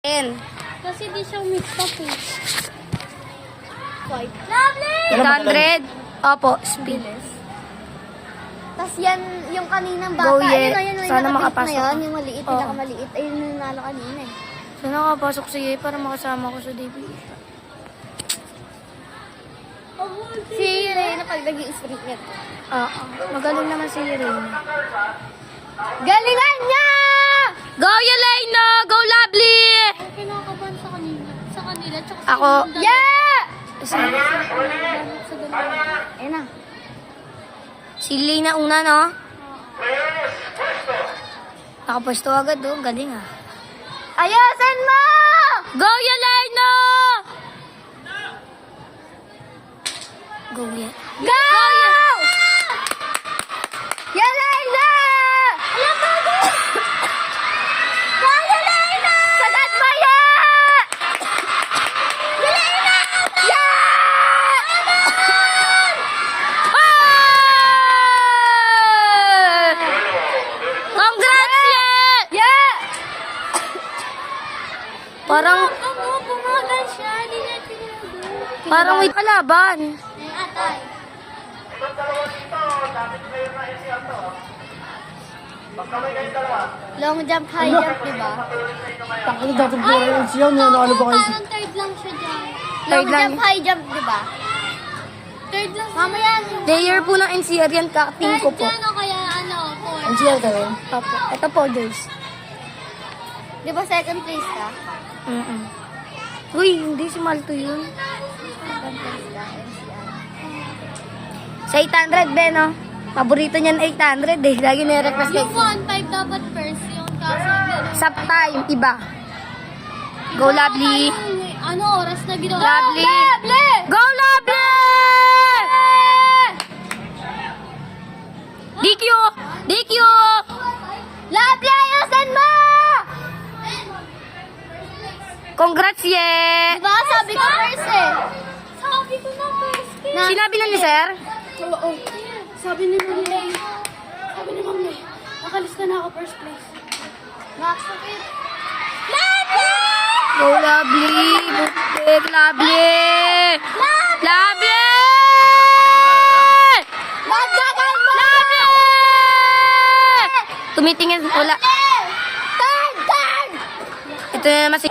Kasi di siya mix up eh. Lovely! 800. Opo, speed. Tapos yan, yung kaninang Go, bata. Ye. Ayun, yung Sana nakapit makapasok na yun, ka. yung maliit, Oo. pinakamaliit. Ayun yung nanalo kanina eh. Sana makapasok si Ye para makasama ko sa debut. Si Reyna pag nag-i-street niya. Magaling naman si Reyna. Galingan niya! Go, Yelena! Go, Lovely! Ako kinakabahan sa kanila. Sa kanila. Tsaka sa Ako. inyong dalawa. Yeah! Sa dalawa. Ayun na. Si Lena una, no? Nakapwesto agad, oh. Galing, ah. Ayusin mo! Go, Yelena! Go, Ye. Go! Yelena! Go, Yelena! Sagat mo yan! Yelena! Yeah! Ah! Congrats, Ye! Yeah! Parang, Ano, bumagal siya. Hindi natin ginagawa. parang may kalaban. Ay, atay. Long jump, high jump, di ba? Takot dati po rin siya. Ano ba kayo? Parang third lang siya dyan. Long Third lang. jump, high jump, di ba? Third lang siya. Mamaya, Player po ng NCR yan, kakting ko Third po. dyan o kaya ano, fourth. Ang siya kayo? Opo. Ito po, Joyce. di ba second place ka? Uy, hindi si Malto yun. Second place ka, NCR. Sa 800, Ben, no? Paborito niyan 800, eh. Lagi nirequest kay Yung 1.5 dapat first. Yung kaso gano'n. Sap time, iba. Go, Lovely. Ano oras na ginawa? Lovely. Go, Lovely! DQ! DQ! Lovely, ayusin mo! Congrats, Ye! Di ba? Sabi ko first eh. Sabi ko na first. Sinabi na ni Sir? Oo. Sabi ni Mami. Sabi ni Mami. Nakalista na ako first place. Max, okay. Go, Lovely! Butik, Lovely! Lovely! Dagdagan mo! Lovely! Tumitingin, wala. Turn! Turn! Ito na naman si...